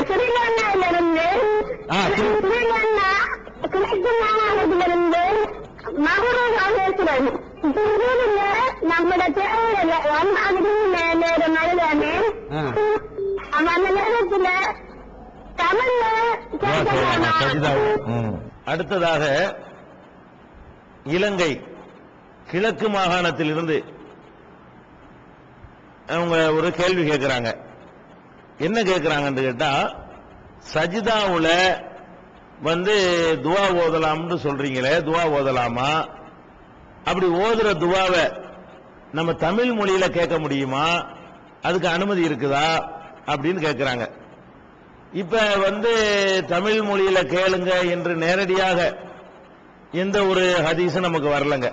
திருநெல்வேலியிலிருந்து கிழக்கு மாகாணத்திலிருந்து மகரூர் பேசுறேன். நம்மளோட தேவையில்லை 1 நேரம் மனிதானே அந்த நேரத்துல தமிழ்ல. அடுத்ததாக இலங்கை கிழக்கு மாகாணத்தில் இருந்து அவங்க ஒரு கேள்வி கேட்கிறாங்க. என்ன கேட்கிறாங்கன்னு கேட்டா, சஜிதாவுல துவா ஓதலாம்னு சொல்றீங்களே, துவா ஓதலாமா? அப்படி ஓதுற துவாவை நம்ம தமிழ் மொழியில கேட்க முடியுமா? அதுக்கு அனுமதி இருக்குதா அப்படின்னு கேட்கிறாங்க. இப்ப தமிழ் மொழியில கேளுங்க என்று நேரடியாக எந்த ஒரு ஹதீஸும் நமக்கு வரலங்க.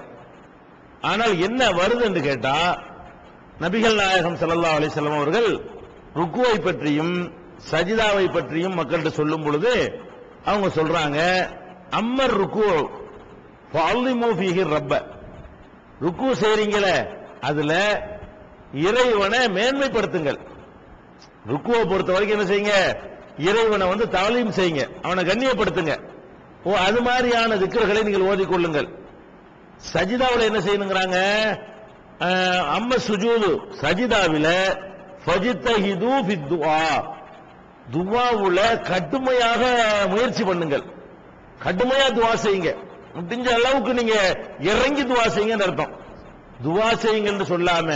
ஆனால் என்ன வருது என்று கேட்டா, நபிகள் நாயகம் ஸல்லல்லாஹு அலைஹி வஸல்லம் அவர்கள் ருக்குவை பற்றியும் சஜிதாவை பற்றியும் மக்கள்கிட்ட சொல்லும் பொழுது அவங்க சொல்றாங்க, அம்மர் ருக்கு ஃபஅல்லிமு ஃபீஹி ரப்ப. ருக்கு செய்றீங்களே அதுல இறைவனை மேன்மைப்படுத்துங்கள். ருக்குவை பொறுத்த வரைக்கும் என்ன செய்யுங்க, இறைவனை தாலீம் செய்யுங்க, அவனை கண்ணியப்படுத்துங்க. அது மாதிரியான திக்ர்களை நீங்கள் ஓதிக்கொள்ளுங்கள். சஜிதாவில் என்ன செய்யணுங்கிறாங்க, அம்ம சுஜூது சஜிதாவில ஃபஜ்தஹிது ஃபித் துஆ, துஆவுல கடுமையாக முயற்சி பண்ணுங்கள், கடுமையா துஆ செய்யுங்க, முடிஞ்ச அளவுக்கு நீங்க இறங்கி துஆ செய்யுங்கன்னு அர்த்தம். துஆ செய்யுங்கன்னு சொல்லாம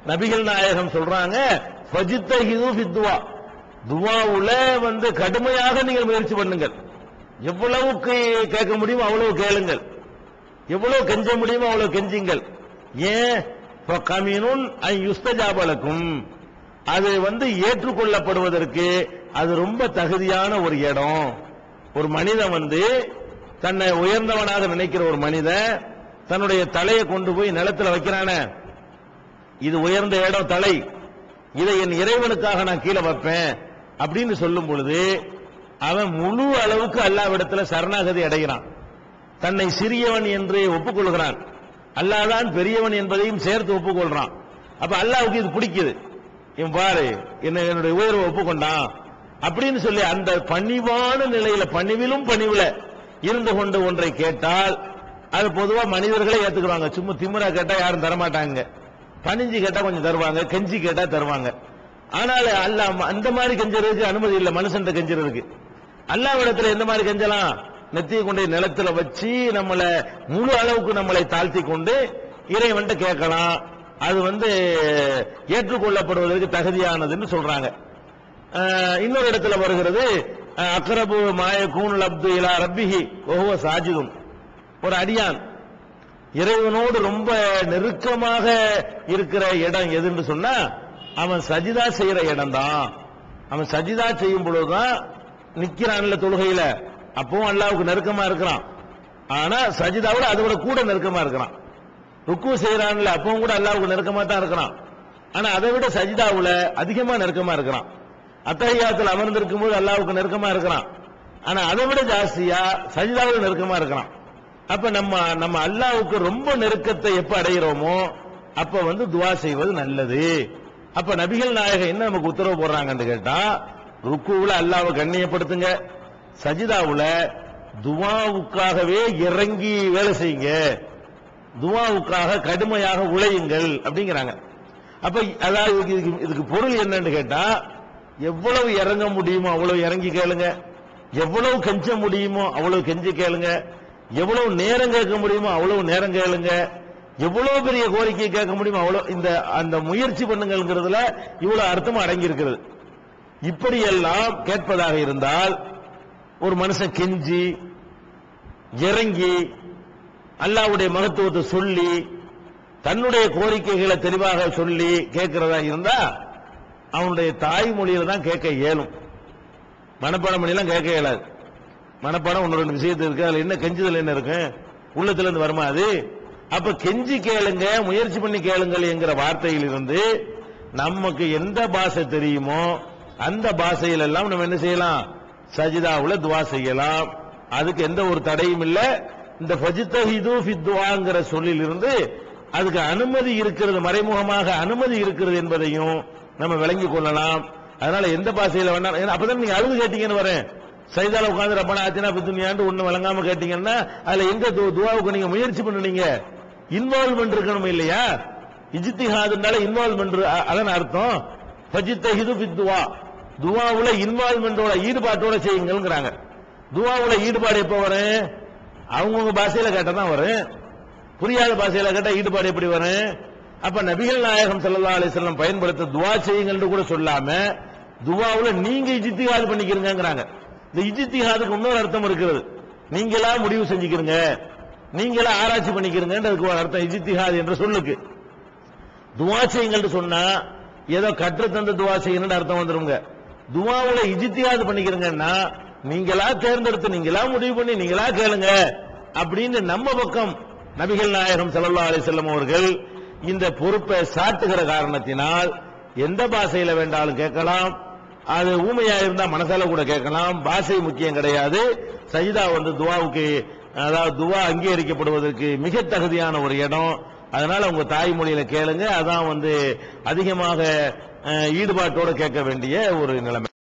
நபிகள் நாயகம் சொல்றாங்க ஃபஜ்தஹிது ஃபித் துஆ, துஆவுல கடுமையாக நீங்கள் முயற்சி பண்ணுங்கள். எவ்வளவுக்கு கேட்க முடியுமோ அவ்வளவு கேளுங்கள், எவ்வளவு கெஞ்ச முடியுமோ அவ்வளவு கெஞ்சுங்கள். ஏன் கமீனுன் ஐ யுஸ்தஜாபலக்கும், அது ஏற்றுக்கொள்ளப்படுவதற்கு அது ரொம்ப தகுதியான ஒரு இடம். ஒரு மனிதன் தன்னை உயர்ந்தவனாக நினைக்கிற ஒரு மனிதன் தன்னுடைய தலையை கொண்டு போய் நிலத்தில் வைக்கிறான, இது உயர்ந்த இடம் தலை, இதை என் இறைவனுக்காக நான் கீழே வைப்பேன் அப்படின்னு சொல்லும் பொழுது அவன் முழு அளவுக்கு அல்லாஹ்விடத்தில் சரணாகதி அடைகிறான். தன்னை சிறியவன் என்று ஒப்புக்கொள்கிறான், அல்லாஹ்தான் பெரியவன் என்பதையும் சேர்த்து ஒப்புக்கொள்றான். அப்ப அல்லாஹ்வுக்கு இது பிடிக்குது, இவன் பாரு என்னுடைய உயர்வை ஒப்புக்கொண்டான் அப்படின்னு சொல்லி அந்த பணிவான நிலையில, பணிவிலும் பணிவுல இருந்து கொண்டு ஒன்றை கேட்டால் அது பொதுவா மனிதர்களே ஏத்துக்குவாங்க. சும்மா திமிரா கேட்டா யாரும் தரமாட்டாங்க, பணிஞ்சு கேட்டா கொஞ்சம் தருவாங்க, கெஞ்சி கேட்டா தருவாங்க. ஆனால் அல்லாஹ் அந்த மாதிரி கெஞ்சறதுக்கு அனுமதி இல்லை, மனுஷன் கெஞ்சறதுக்கு. அல்லாஹ்விடத்துல எந்த மாதிரி கெஞ்சலாம், நெத்தியை கொண்டு நிலத்துல வச்சு நம்மளை முழு அளவுக்கு நம்மளை தாழ்த்தி கொண்டு இறைவன்ட்ட கேட்கலாம். அது ஏற்றுக்கொள்ளப்படுவதற்கு தகுதியானதுன்னு சொல்றாங்க. இன்னொரு இடத்துல வருகிறது, அக்ரபு மாயகூனுல் அப்து இலா ரப்பிஹி வஹுவ சாஜிதுன், ஒரு அடியான் இறைவனோடு ரொம்ப நெருக்கமாக இருக்கிற இடம் எதுன்னு சொன்னா அவன் சஜிதா செய்யற இடம் தான். அவன் சஜிதா செய்யும் பொழுதுதான் நிக்கிறான்ல தொழுகையில, அப்பவும் அல்லாஹ்வுக்கு நெருக்கமா இருக்கிறான். ஆனா சஜிதாவோட அதை விட கூட நெருக்கமா இருக்கிறான். ருக்கு செய்யறான்ல அப்பவும் கூட அல்லாஹ்வுக்கு நெருக்கமா தான் இருக்கிறான். ஆனா அதை விட சஜிதாவுல அதிகமா நெருக்கமா இருக்கிறான். அத்தஹியாத்துல அமர்ந்திருக்கும் போது அல்லாஹ்வுக்கு நெருக்கமா இருக்கிறான். ஆனா அதை விட ஜாஸ்தியா சஜிதாவுல நெருக்கமா இருக்கிறான். அப்ப நம்ம அல்லாஹ்வுக்கு ரொம்ப நெருக்கத்தை எப்ப அடைகிறோமோ அப்ப துஆ செய்வது நல்லது. அப்ப நபிகள் நாயகம் என்ன நமக்கு உத்தரவு போடுறாங்கன்னு கேட்டா, ருக்குவுல அல்லாஹ்வை கண்ணியப்படுத்துங்க, சஜிதாவுல துஆவுக்காகவே இறங்கி வேலை செய்யுங்க, துஆவுக்காக கடுமையாக உழையுங்கள் அப்படிங்கிறாங்க. அப்ப அதாவது இதுக்கு பொருள் என்னன்னு கேட்டா, எவ்வளவு இறங்க முடியுமோ அவ்வளவு இறங்கி கேளுங்க, எவ்வளவு கெஞ்ச முடியுமோ அவ்வளவு கெஞ்சி கேளுங்க, எவ்வளவு நேரம் கேட்க முடியுமோ அவ்வளவு நேரம் கேளுங்க, எவ்வளவு பெரிய கோரிக்கை கேட்க முடியுமோ அவ்வளவு அந்த முயற்சி பண்ணுங்கிறதுல இவ்வளவு அர்த்தம் அடங்கி இருக்கிறது. இப்படியெல்லாம் கேட்பதாக இருந்தால் ஒரு மனுஷன் கெஞ்சி இறங்கி அல்லாஹ்வுடைய மகத்துவத்தை சொல்லி தன்னுடைய கோரிக்கைகளை தெளிவாக சொல்லி கேட்கிறதா இருந்தா அவனுடைய தாய்மொழியில தான் கேட்க இயலும். மனப்பாடம் மொழியெல்லாம் கேட்க இயலாது. மனப்பாடம் ஒன்று ரெண்டு விஷயத்து இருக்கு, அதுல என்ன கெஞ்சுதல் என்ன இருக்கு, உள்ளத்துல இருந்து வருமா அது. அப்ப கெஞ்சி கேளுங்க, முயற்சி பண்ணி கேளுங்கள் என்கிற வார்த்தையில் இருந்து நமக்கு எந்த பாஷை தெரியுமோ அந்த பாஷையில் எல்லாம் நம்ம என்ன செய்யலாம், சஜிதாவுல துஆ செய்யலாம். அதுக்கு எந்த ஒரு தடையும் இல்லை. இந்த ஃபஜ்தஹிது ஃபித் துஆங்கிற சொல்லில் இருந்து அதுக்கு அனுமதி இருக்கிறது, மறைமுகமாக அனுமதி இருக்கிறது என்பதையும் நம்ம விளங்கிக் கொள்ளலாம். அதனால எந்த பாஷையில வேணாலும், அப்பதான் நீங்க அழுது கேட்டீங்கன்னு வரேன். சைதால உட்கார்ந்து ரப்பனா ஆத்தினா பித்துனியாண்டு ஒண்ணு வழங்காம கேட்டீங்கன்னா அதுல எங்க துவாவுக்கு நீங்க முயற்சி பண்ணுனீங்க? இன்வால்வ்மெண்ட் இருக்கணும் இல்லையா? இஜ்திஹாதுனால இன்வால்வ்மெண்ட், அதான் அர்த்தம். ஃபஜ்தஹிது ஃபித்துவா, துவாவுல இன்வால்வ்மெண்டோட ஈடுபாட்டோட செய்யுங்கள்ங்கறாங்க. துவாவுல ஈடுபாடு எப்ப வரும்? அவங்கவுங்க பாஷையில கேட்டா தான் வரும். புரியாத பாஷையில கேட்டா ஈடுபாடு எப்படி வரும்? அப்ப நபிகள் நாயகம் ஸல்லல்லாஹு அலைஹி வஸல்லம் பயன்படுத்த துவா செய்யுங்கள்னு கூட சொல்லாம துவாவுல நீங்க இஜ்திஹாது பண்ணிக்கிறீங்கங்கறாங்க. இந்த இஜ்திஹாதுக்கு இன்னொரு அர்த்தம் இருக்கிறது. நீங்களா முடிவு செஞ்சுக்கிறீங்க, நீங்களா ஆராய்ச்சி பண்ணிக்கிறீங்கன்றதுக்கு ஒரு அர்த்தம் இஜ்திஹாது என்ற சொல்லுக்கு. துவா செய்யுங்கள்னு சொன்னா ஏதோ கற்று தந்த துவா செய்யணும்னு அர்த்தம் வந்துருங்க. துவாவுல இஜ்திஹாது பண்ணிக்கிறீங்கன்னா நீங்களா தேர்ந்தெடுத்து நீங்களா முடிவு பண்ணி நீங்களா கேளுங்க அப்படின்னு நம்ம பக்கம் நபிகள் நாயகம் ஸல்லல்லாஹு அலைஹி வஸல்லம் அவர்கள் இந்த பொறுப்பை சாட்டுகிற காரணத்தினால் எந்த பாஷையில வேண்டாலும் கேட்கலாம். அது ஊமையா இருந்தா மனசால கூட கேட்கலாம். பாஷை முக்கியம் கிடையாது. சஜிதா துவாவுக்கு, அதாவது துவா அங்கீகரிக்கப்படுவதற்கு மிக தகுதியான ஒரு இடம். அதனால உங்க தாய்மொழியில கேளுங்க. அதான் அதிகமாக ஈடுபாட்டோட கேட்க வேண்டிய ஒரு நிலைமை.